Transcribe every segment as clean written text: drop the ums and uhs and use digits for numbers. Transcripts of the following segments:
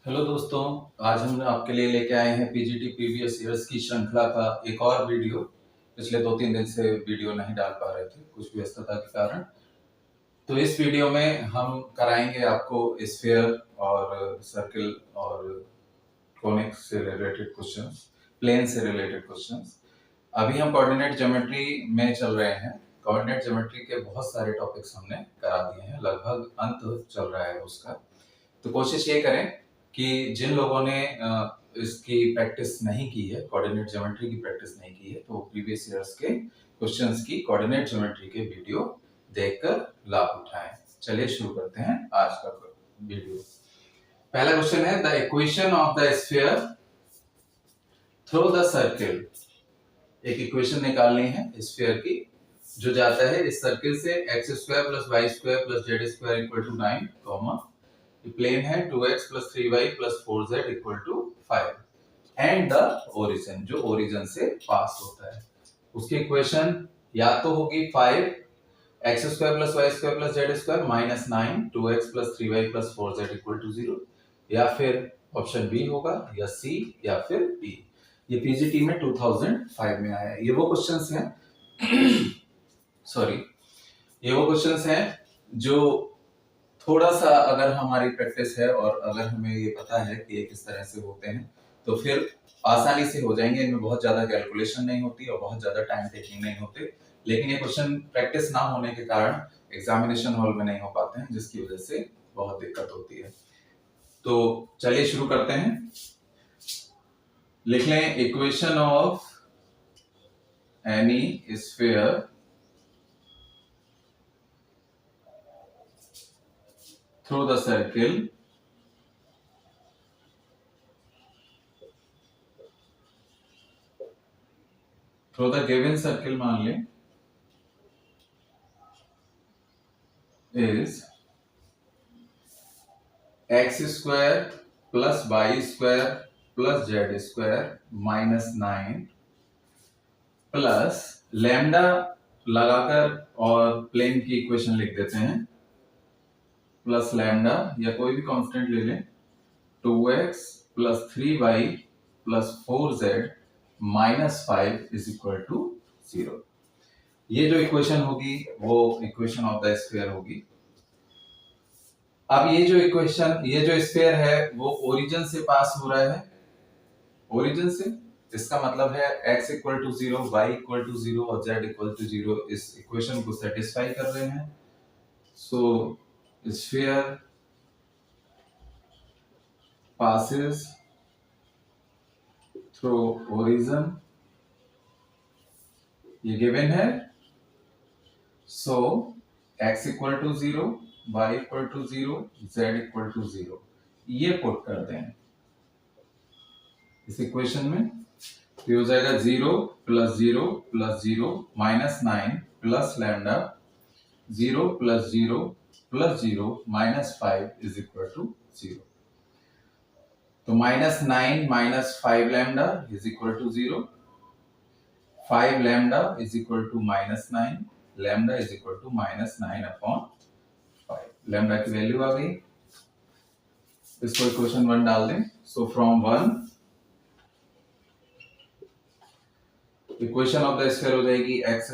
Hello दोस्तों, आज हम आपके लिए लेके आए हैं पीजीटी प्रीवियस ईयर्स की श्रृंखला का एक और वीडियो। पिछले 2-3 दिन से वीडियो नहीं डाल पा रहे थे, कुछ व्यस्तता के कारण। तो इस वीडियो में हम कराएंगे आपको स्फीयर और सर्किल और कोनिक्स से रिलेटेड क्वेश्चंस, प्लेन से रिलेटेड क्वेश्चंस। अभी हम कोऑर्डिनेट ज्योमेट्री में चल रहे हैं। कोऑर्डिनेट ज्योमेट्री के बहुत सारे टॉपिक्स हमने करा दिए हैं, लगभग अंत चल रहा है उसका। तो कोशिश ये करें कि जिन लोगों ने इसकी प्रैक्टिस नहीं की है, कोऑर्डिनेट ज्योमेट्री की प्रैक्टिस नहीं की है, तो प्रीवियस ईयर्स के क्वेश्चंस की कोऑर्डिनेट ज्योमेट्री के वीडियो देखकर लाभ उठाएं। चलिए शुरू करते हैं आज का वीडियो। पहला क्वेश्चन है, the equation of the sphere through the circle. एक इक्वेशन निकालनी है स्फीयर की जो जाता है इस सर्किल से x² + y² + z² = 9, प्लेन है 2x + 3y + 4z = 5 and the origin, जो ओरिजिन से पास होता है, उसकी इक्वेशन या तो होगी 5x² + y² + z² - 9 2x + 3y + 4z = 0, या फिर ऑप्शन बी होगा, या सी, या फिर डी। ये पीजीटी में 2005 में आया है। ये वो क्वेश्चंस हैं सॉरी ये वो क्वेश्चंस हैं जो थोड़ा सा अगर हमारी प्रैक्टिस है और अगर हमें ये पता है कि ये किस तरह से होते हैं तो फिर आसानी से हो जाएंगे। इनमें बहुत ज्यादा कैलकुलेशन नहीं होती और बहुत ज्यादा टाइम टेकिंग नहीं होते, लेकिन ये क्वेश्चन प्रैक्टिस ना होने के कारण एग्जामिनेशन हॉल में नहीं हो पाते हैं, जिसकी वजह से बहुत दिक्कत होती है। तो चलिए शुरू करते हैं। लिख लें, equation of any sphere through the circle through the given circle मान लें is x² + y² + z² - 9 plus lambda लगाकर और प्लेन की इक्वेशन लिख देते हैं, प्लस लैम्डा या कोई भी कांस्टेंट ले लें 2x + 3y + 4z - 5 = 0। ये जो इक्वेशन होगी वो इक्वेशन ऑफ द स्फीयर होगी। अब ये जो स्फीयर है वो ओरिजिन से पास हो रहा है, ओरिजिन से, इसका मतलब है x = 0, y = 0 और z = 0 इस इक्वेशन को सेटिस्फाई कर रहे हैं। सो स्फीयर passes through origin, ये गिवन है। सो x = 0, y = 0, z = 0, ये पुट कर दें इस इक्वेशन में, तो हो जाएगा 0 + 0 + 0 - 9 प्लस लैम्डा 0 + 0 + 0 - 5 = 0। तो -9 - 5 लैम्डा = 0, 5 लैम्डा -9, लैम्डा -9/5। लैम्डा की वैल्यू आ गई, इसको इक्वेशन 1 डाल दें। So from 1 equation of the sphere हो जाएगी x²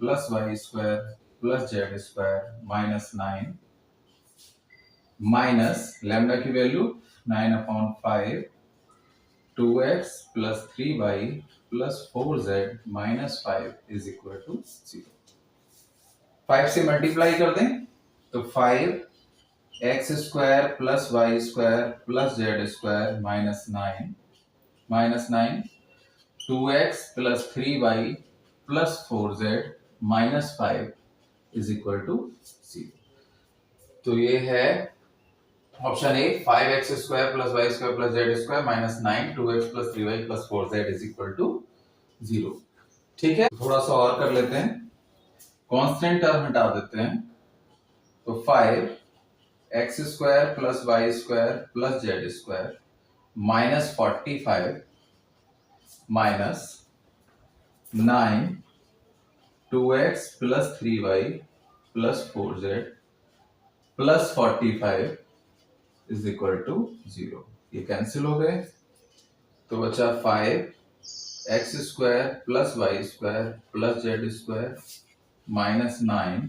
+ y² + z² - 9 minus lambda की वैल्यू 9/5 2x + 3y + 4z - 5 = 0। 5 से मल्टीप्लाई कर दें तो 5x² + y² + z² - 9 2x + 3y + 4z - 5 = 0। तो ये है ऑप्शन ए, 5x² + y² + z² - 9 2x + 3y + 4z = 0। ठीक है, थोड़ा सा और कर लेते हैं, कांस्टेंट टर्म हटा देते हैं। तो 5x² + y² + z² - 45 minus 9 2x + 3y + 4z + 45 is equal to 0। ये कैंसिल हो गए तो बचा 5x² plus y² plus z² minus 9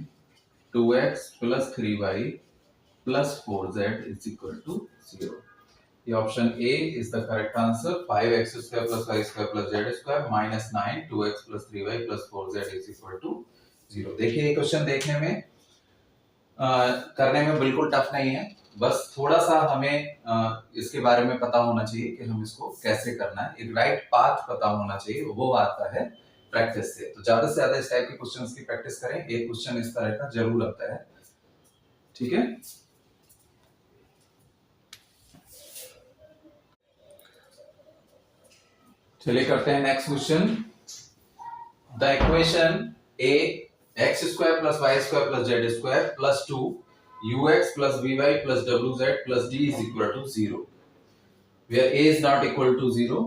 2x plus 3y plus 4z is equal to 0। ये option A is the correct answer. 5x² plus y² plus z² minus 9 2x plus 3y plus 4z is equal to 0। देखिए ये question देखने में करने में बिल्कुल tough नहीं है, बस थोड़ा सा हमें इसके बारे में पता होना चाहिए कि हम इसको कैसे करना है, एक राइट पाथ पता होना चाहिए, वो आता है प्रैक्टिस से। तो ज्यादा से ज्यादा इस टाइप के क्वेश्चंस की प्रैक्टिस करें, एक क्वेश्चन इस तरह का जरूर आता है। ठीक है, चलिए करते हैं next question. The equation A x² plus y² plus z² plus 2 ux plus vy plus wz plus d is equal to 0, where a is not equal to 0,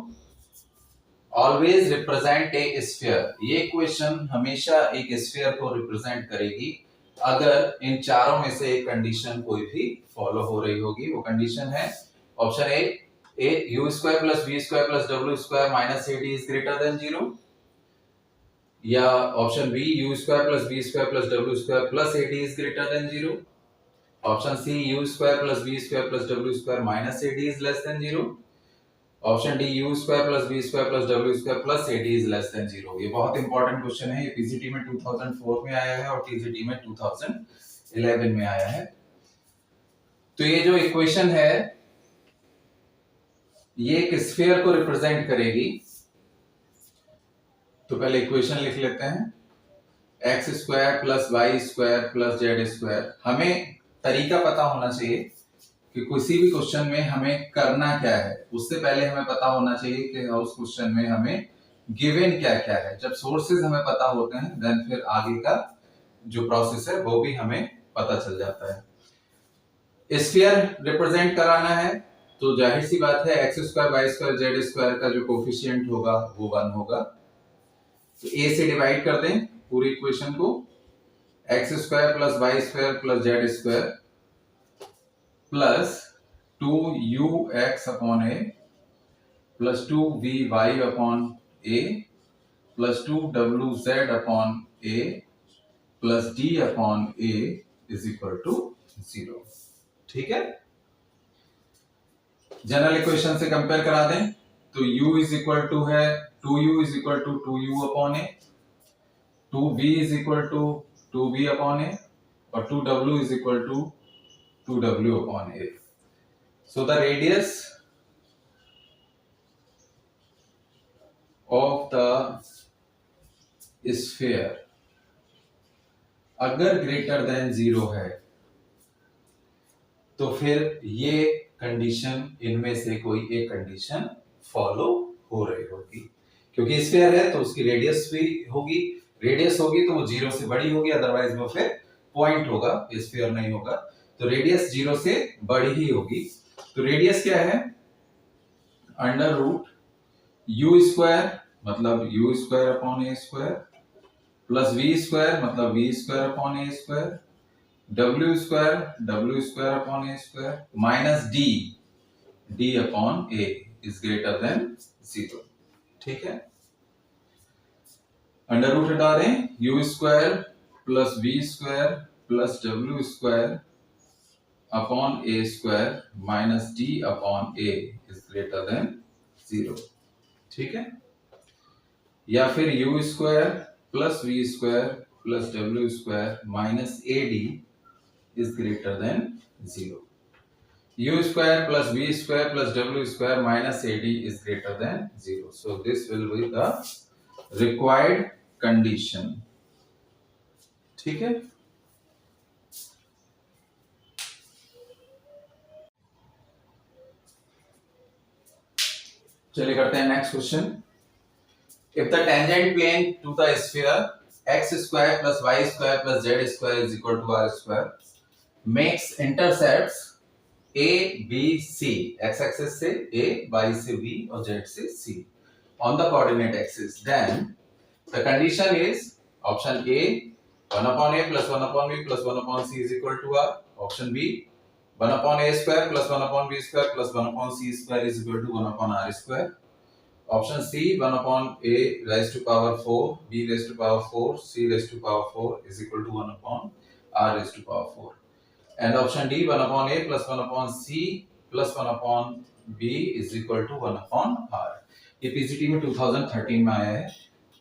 always represent a sphere। ये equation हमेशा एक sphere को represent करेगी अगर इन चारों में से एक कंडीशन कोई भी फॉलो हो रही होगी। वो कंडीशन है option A u² plus v² plus w² minus ad is greater than 0, या option B u² plus v² plus w² plus ad is greater than 0, option C u² plus v² plus w² minus ad is less than 0, option D u² plus v² plus w² plus ad is less than 0। ये बहुत important question है, ये PGT में 2004 में आया है और TGT में 2011 में आया है। तो ये जो इक्वेशन है ये एक स्फीयर को रिप्रेजेंट करेगी। तो पहले इक्वेशन लिख लेते हैं, x² plus y² plus z²। हमें तरीका पता होना चाहिए कि किसी भी क्वेश्चन में हमें करना क्या है, उससे पहले हमें पता होना चाहिए कि उस क्वेश्चन में हमें गिवन क्या क्या है। जब सोर्सेज हमें पता होते हैं देन फिर आगे का जो प्रोसेस है वो भी हमें पता चल जाता है। स्फीयर रिप्रेजेंट कराना है तो जाहिर सी बात है x² y² z² का जो कोफिशिएंट होगा वो 1 होगा। तो a से डिवाइड कर दें पूरी इक्वेशन को, x² plus y² plus z² plus 2ux upon a plus 2vy upon a plus 2wz upon a plus d upon a is equal to 0। ठीक है, जनरल इक्वेशन से कंपेयर करा दें तो u इज इक्वल टू है 2u is equal to 2u upon a, 2v is equal to 2v upon a और 2w is equal to 2w upon a। So the radius of the sphere अगर greater than 0 है तो फिर ये condition इनमें से कोई एक कंडीशन फॉलो हो रही होगी, क्योंकि स्फीयर है तो उसकी रेडियस भी होगी, रेडियस होगी तो वो 0 से बड़ी होगी, अदरवाइज वो फिर पॉइंट होगा, स्फीयर नहीं होगा। तो रेडियस 0 से बड़ी ही होगी। तो रेडियस क्या है, अंडर रूट u² मतलब u² upon a² plus v² मतलब v² upon a², w² upon a² minus d upon a is greater than 0। ठीक है, अंडर रूट हटा दें, u² plus v² plus w² upon a² minus d upon a is greater than 0। ठीक है, या फिर u² plus v² plus w² minus ad is greater than 0। u² plus v² plus w² minus ad is greater than 0। So this will be the required condition। ठीक है, चलिए करते हैं next question. If the tangent plane to the sphere x² plus y² plus z² is equal to r² makes intercepts a b c, x axis से a, y से b और z से c on the coordinate axis, then the condition is option a 1 upon a plus 1 upon b plus 1 upon c is equal to r, option b 1 upon a square plus 1 upon b square plus 1 upon c square is equal to 1 upon r square. Option C, 1 upon a raised to power 4, b raised to power 4, c raised to power 4 is equal to 1 upon r raised to power 4. And option D, 1 upon a plus 1 upon c plus 1 upon b is equal to 1 upon r. ये PGT में 2013 में आया है.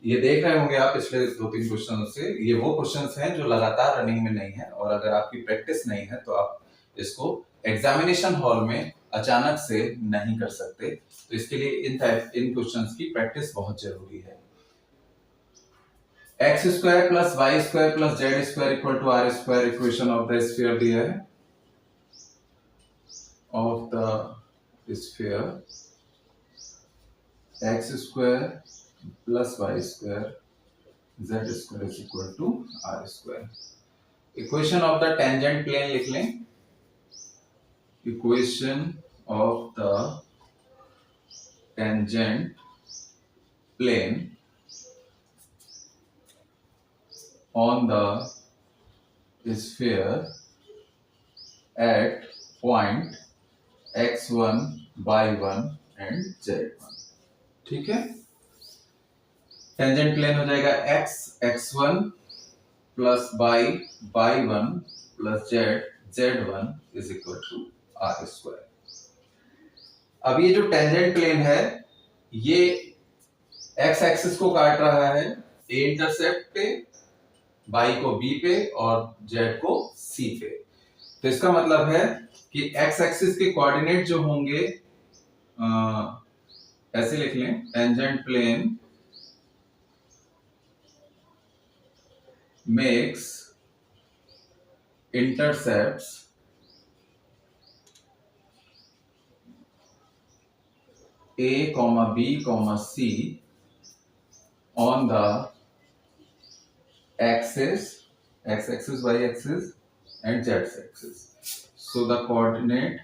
ये देख रहे होंगे आप पिछले 2-3 क्वेश्चन से. ये वो क्वेश्चंस हैं जो लगातार रनिंग में नहीं है, और अगर आपकी प्रैक्टिस नहीं है तो आप इसको एग्जामिनेशन हॉल में अचानक से नहीं कर सकते. तो इसके लिए इन क्वेश्चंस की प्रैक्टिस बहुत जरूरी है. X square plus Y square plus Z square equal to R square equation of the sphere दिया है. Of the sphere X square plus Y square Z square is equal to R square. Equation of the tangent plane लिख लें. Equation of the tangent plane on the sphere at point x1, y1 and z1. ठीक है. Tangent plane हो जाएगा x1 plus y1 plus z1 is equal to R square. अब ये जो tangent plane है ये एक्स एक्सिस को काट रहा है ए इंटरसेप्ट पे, वाई को बी पे और जेड को सी पे. तो इसका मतलब है कि एक्स एक्सिस के कोऑर्डिनेट जो होंगे ऐसे लिख लें. Tangent plane makes intercepts A, B, C on the axis, x-axis, y-axis and z-axis. So the coordinate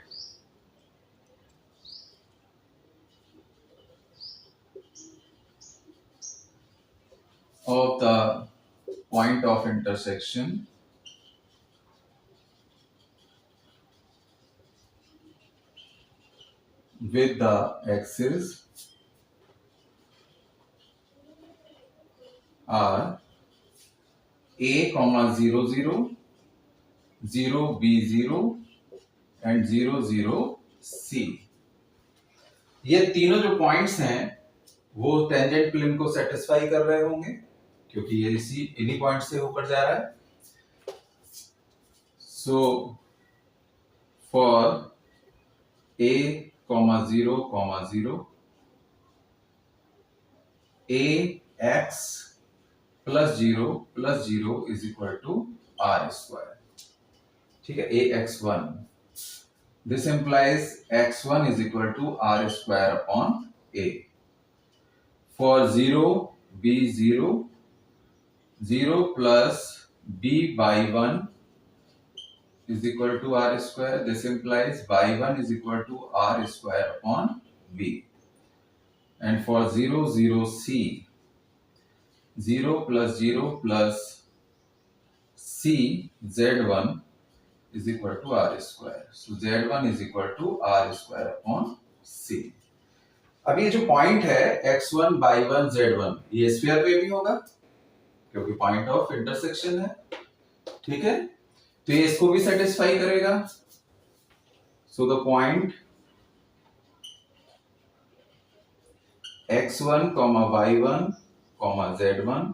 of the point of intersection with the axis are A, 0, 0, 0, B, 0 and 0, 0, C. ये तीनों जो points हैं वो tangent plane को satisfy कर रहे होंगे क्योंकि ये इन्हीं पॉइंट से होकर जा रहा है. So for A, 0, 0, a x plus 0 is equal to r square. ठीक है. ax1, this implies x1 is equal to r square upon a. For 0 b 0, 0 plus b by 1 is equal to r square. This implies y1 is equal to r square upon b. And for 0, 0, c, 0 plus c, z1 is equal to r square. So z1 is equal to r square upon c. अब ये जो point है x1, y1, z1 ये sphere पे भी होगा क्योंकि point of intersection है. ठीक है. तो ये इसको भी सेटिस्फाई करेगा. So the point x1, y1, z1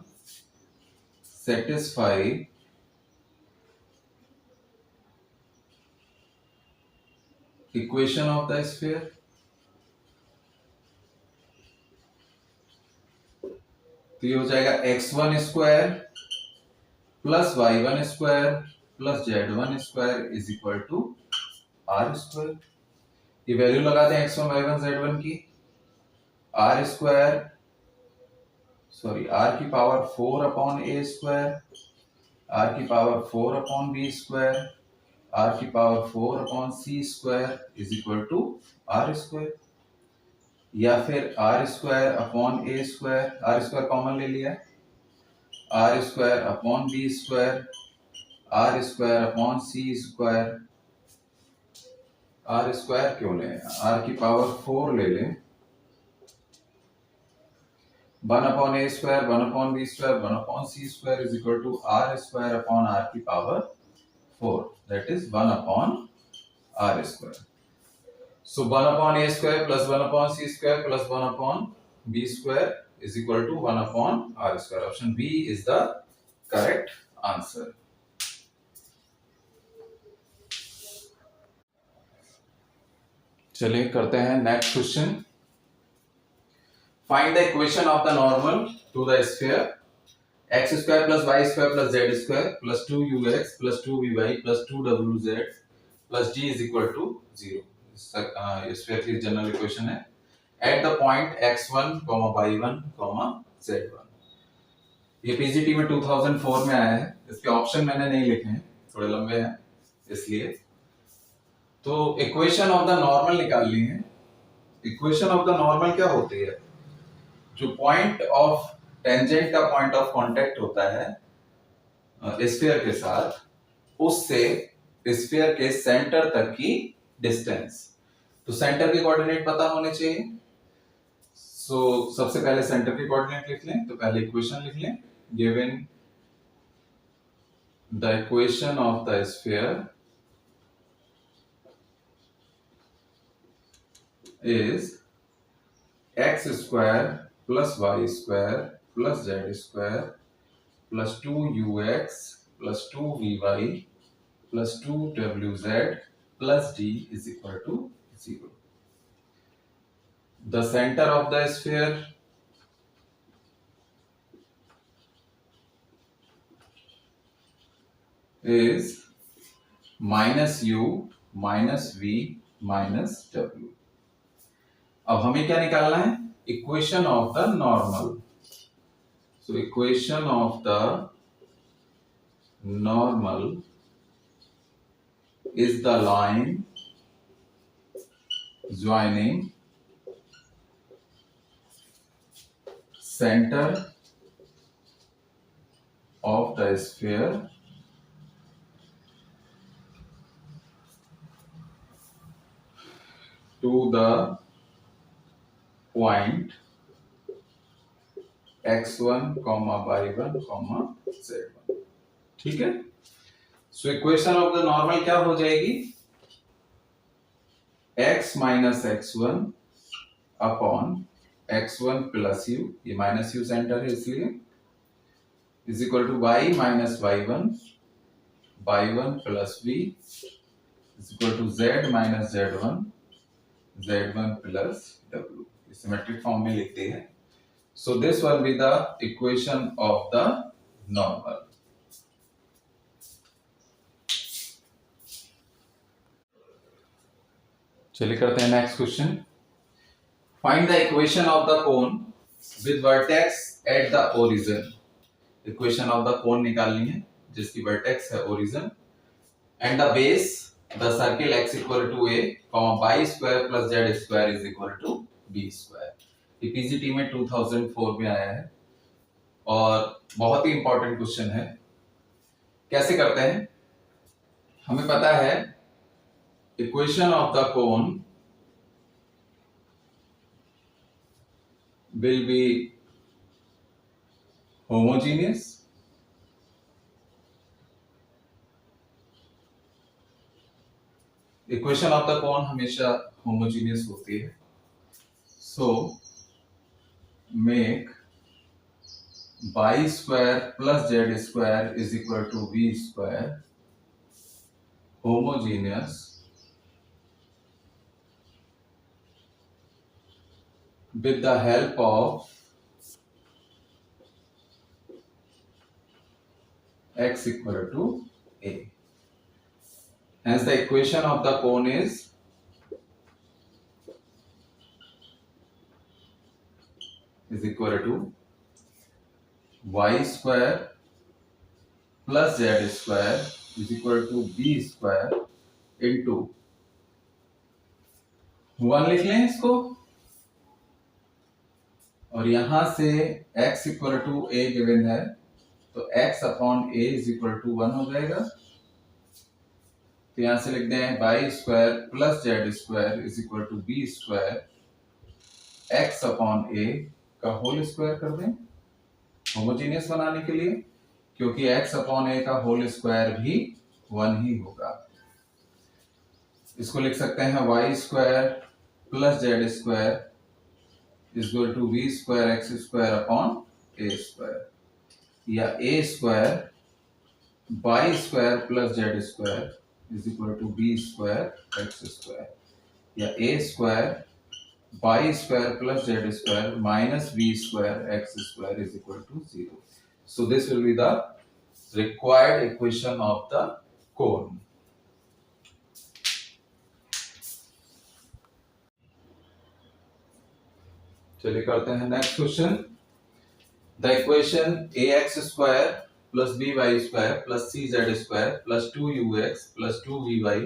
satisfy equation of the sphere. तो ये हो जाएगा x1 square plus y1 square plus z1 square is equal to r square. ये वैल्यू लगाते हैं x1, y1, z1 की. r स्क्वायर r की power 4 upon a square, r की power 4 upon b square, r की power 4 upon c square is equal to r square. या फिर r square upon a square, r square common ले लिया, r square upon b square, r square upon c square R square क्यों लें, R की power 4 ले लें, 1 upon A square, 1 upon B square, 1 upon C square is equal to R square upon R की power 4, that is 1 upon R square. So 1 upon a square plus 1 upon c square plus 1 upon b square is equal to 1 upon r square. Option B is the correct answer. चलिए करते हैं next question. Find the equation of the normal to the sphere x square plus y square plus z square plus 2ux plus 2vy plus 2wz plus g is equal to 0. Sphere की general equation है. At the point x1, y1, z1. ये PGT में 2004 में आया है. इसके option मैंने नहीं लिखे हैं, थोड़े लंबे हैं इसलिए. तो इक्वेशन ऑफ द नॉर्मल निकालनी है. इक्वेशन ऑफ द नॉर्मल क्या होती है, जो पॉइंट ऑफ टेंजेंट का पॉइंट ऑफ कांटेक्ट होता है स्फीयर के साथ, उससे स्फीयर के सेंटर तक की डिस्टेंस. तो सेंटर के कोऑर्डिनेट पता होने चाहिए. सो सबसे पहले सेंटर के कोऑर्डिनेट लिख लें. तो पहले इक्वेशन लिख लें. Given the equation of the sphere is x square plus y square plus z square plus 2ux plus 2vy plus 2wz plus d is equal to 0. The center of the sphere is minus u minus v minus w. अब हमें क्या निकालना है, equation of the normal. So equation of the normal is the line joining center of the sphere to the point x1, y1, z1. ठीक है. So equation of the normal क्या हो जाएगी, x minus x1 upon x1 plus U, ये minus U centre है इसलिए, is equal to y minus y1, y1 plus v is equal to z minus z1, z1 plus w. Symmetric form में लिखते हैं. So this will be the equation of the normal. चलिए करते हैं next question. Find the equation of the cone with vertex eight the origin. Equation of the cone निकालनी है जिसकी vertex है origin. And the base the circle x equal to a, y square plus z square is equal to b square. ये PGT में 2004 में आया है और बहुत ही इंपॉर्टेंट क्वेश्चन है. कैसे करते हैं, हमें पता है equation of the cone will be homogeneous. Equation of the cone हमेशा homogeneous होती है. So make y square plus z square is equal to v square homogeneous with the help of x equal to a. Hence the equation of the cone is equal to y square plus z square is equal to b square into 1 लिख लें इसको, और यहां से x equal to a given है तो x upon a is equal to 1 हो जाएगा. तो यहां से लिख दें Y square plus Z square is equal to B square X upon A का होल स्क्वायर कर दें होमोजीनियस बनाने के लिए, क्योंकि x अपॉन ए का होल स्क्वायर भी 1 ही होगा। इसको लिख सकते हैं Y square plus Z square is equal to V square X square upon A square, या A square Y square plus Z square is equal to B square X square, या A square Y square plus Z square minus V square X square is equal to 0. So this will be the required equation of the cone. चलिए करते हैं next question. The equation ax square plus by square plus cz square plus 2ux plus 2vy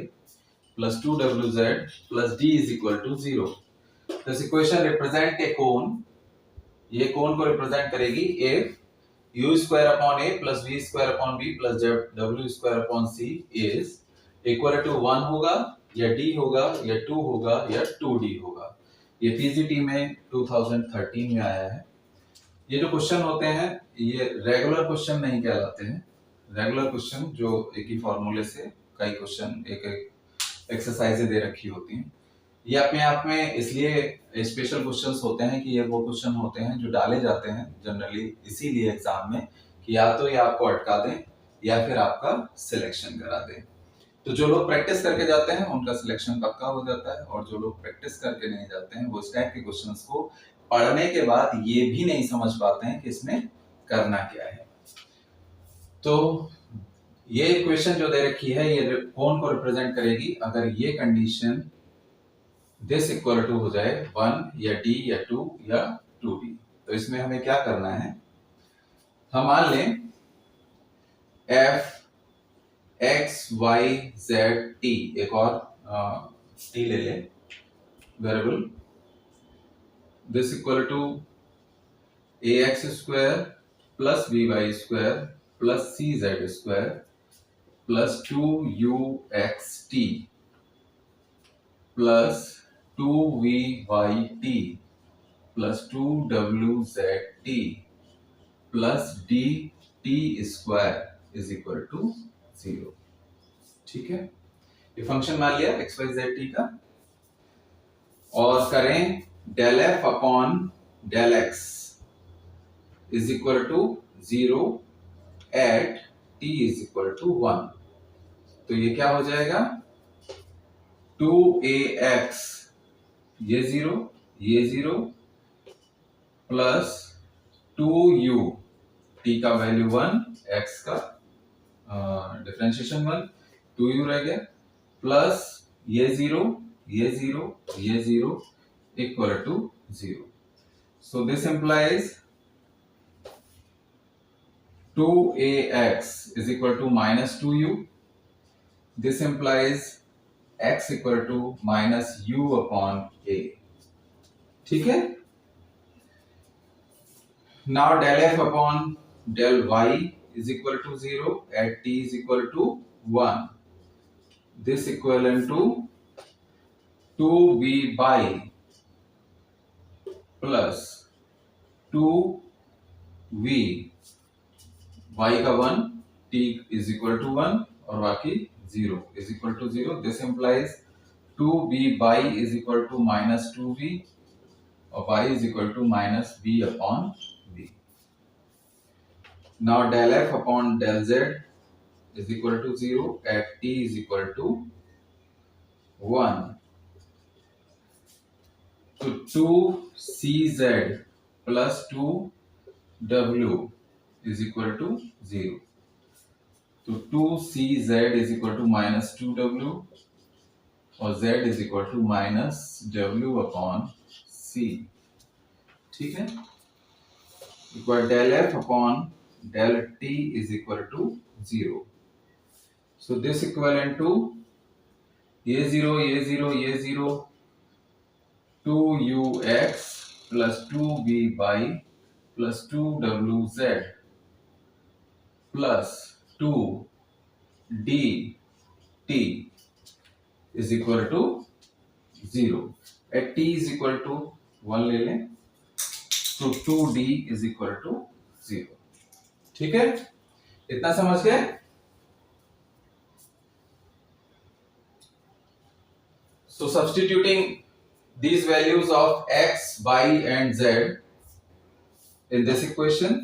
plus 2wz plus d is equal to 0. This equation represent a cone. ये कोन को represent करेगी if u square upon a plus v square upon b plus w square upon c is equal to 1 होगा या d होगा या 2 होगा या 2d होगा। ये पीजीटी में 2013 में आया है। ये जो क्वेश्चन होते हैं ये रेगुलर क्वेश्चन नहीं कहलाते हैं। रेगुलर क्वेश्चन जो एक ही फॉर्मूले से कई क्वेश्चन एक एक एक्सरसाइजें दे रखी होती हैं, ये अपने आप में इसलिए स्पेशल क्वेश्चंस होते हैं कि ये वो क्वेश्चन होते हैं जो डाले जाते हैं जनरली इसीलिए एग्जाम में कि या तो ये आपको अटका दें या फिर आपका सिलेक्शन करा दें। तो जो लोग प्रैक्टिस करके जाते हैं उनका सिलेक्शन पक्का हो जाता है, और जो लोग प्रैक्टिस करके नहीं जाते हैं वो इस टाइप के क्वेश्चंस को पढ़ने के बाद ये भी नहीं समझ पाते हैं कि इसमें करना क्या है। तो ये इक्वेशन जो दे रखी है ये कौन को रिप्रेजेंट करेगी अगर ये कंडीशन दिस इक्वल टू हो जाए 1 या d या 2 या 2d। तो इसमें हमें क्या करना है, हम मान लें f x y z t, एक और t ले लें variable, this equal to ax square plus by square plus cz square plus 2uxt plus 2vyt plus 2wzt plus dt square is equal to 0। ठीक है, ये फंक्शन मान लिया x Y Z T का, और करें del F upon del X is equal to 0 at T is equal to 1। तो ये क्या हो जाएगा 2ax, ये 0 प्लस 2u, t का वैल्यू 1, x का डिफरेंशिएशन 1, 2u रह गया, प्लस ये 0 equal to 0। So this implies 2ax is equal to minus 2u. This implies x equal to minus u upon a. ठीक है, now del f upon del y is equal to 0 at t is equal to 1. This equivalent to 2v by plus 2v, y का 1, t is equal to 1 और बाकी 0 is equal to 0. This implies 2v by is equal to minus 2v और y is equal to minus v upon v. Now del f upon del z is equal to 0 at t is equal to 1. So 2cz plus 2w is equal to 0. तो 2cz is equal to minus 2w और z is equal to minus w upon c। ठीक है, equal del f upon del t is equal to 0. So this equivalent to ये 0 2ux plus 2vy plus 2wz plus 2dt is equal to 0, at t is equal to 1 ले लें तो 2d is equal to 0। ठीक है, इतना समझ गए। So substituting these values of x, y and z in this equation,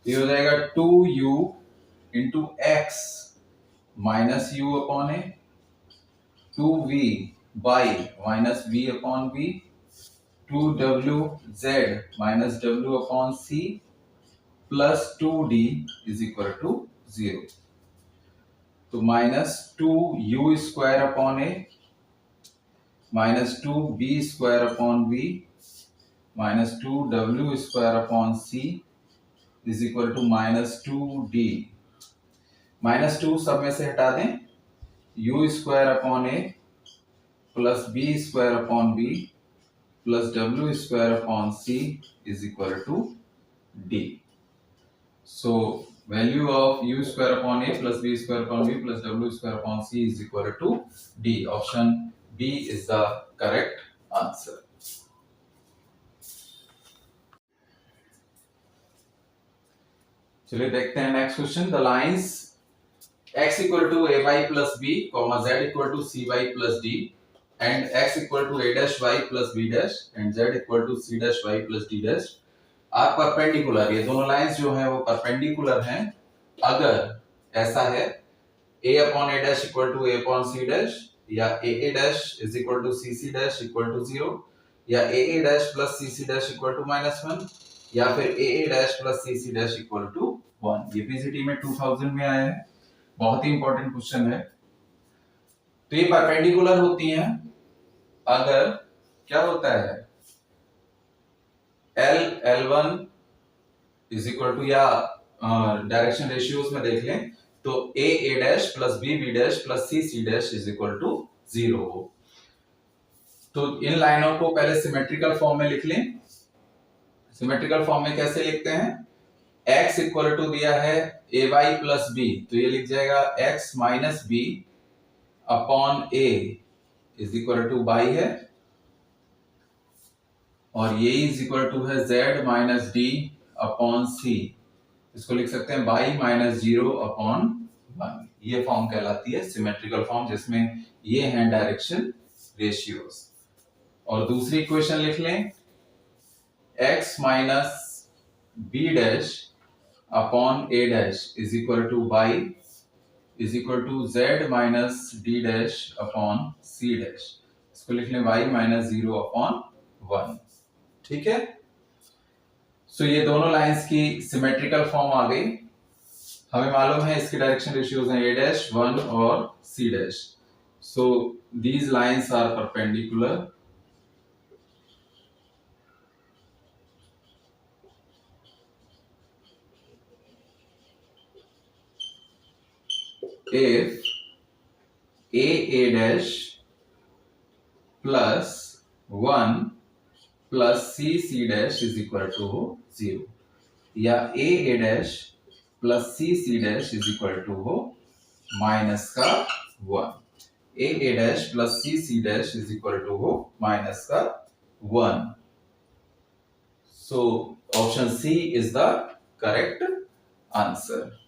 ये हो जाएगा 2u into X minus U upon A, 2v y minus v upon v, 2wz minus w upon c plus 2d is equal to 0। तो minus 2u square upon A minus 2b square upon v minus 2w square upon c is equal to minus 2d। Minus 2 सब में से हटा दें, u square upon A plus b square upon b plus w square upon c is equal to d। So value of u square upon a plus b square upon b plus w square upon c is equal to d। Option B is the correct answer. चलिए देखते हैं next question. The lines x equal to A Y plus B comma z equal to C Y plus D and x equal to A dash Y plus B dash and z equal to C dash Y plus D dash are perpendicular. ये दोनों lines जो है वो perpendicular हैं अगर ऐसा है a upon A dash equal to A upon C dash या A dash is equal to C C dash equal to 0 या A dash plus C C dash equal to -1 या फिर A dash plus C C dash equal to 1। ये PGT में 2000 में आया है, बहुत ही इंपॉर्टेंट क्वेश्चन है। तो ये परपेंडिकुलर होती हैं अगर क्या होता है L1 इज इक्वल टू या डायरेक्शन रेशियोज में देख लें तो a dash plus b dash plus c dash is equal to 0 हो। तो इन लाइनों को पहले सिमेट्रिकल फॉर्म में लिख लें। सिमेट्रिकल फॉर्म में कैसे लिखते हैं, x इक्वल टू दिया है ए वाई प्लस बी तो ये लिख जाएगा x minus B upon A is equal to Y है और ये इज इक्वल टू है z minus D upon C, इसको लिख सकते हैं बाई माइनस 0 अपॉन 1। ये फॉर्म कहलाती है सिमेट्रिकल फॉर्म जिसमें ये हैं डायरेक्शन रेशियोज। और दूसरी इक्वेशन लिख लें x minus B dash upon A dash is equal to Y is equal to z minus D dash upon C dash, इसको लिख लें y माइनस 0 अपॉन 1। ठीक है, सो ये दोनों लाइंस की सिमेट्रिकल फॉर्म आ गई। हमें मालूम है इसकी डायरेक्शन रेशियोज हैं a डैश 1 और c dash. So these lines are perpendicular if a dash plus 1 plus c dash is equal to 0 या a dash plus c dash is equal to हो minus का 1। a dash plus c dash is equal to हो minus का 1। So option C is the correct answer.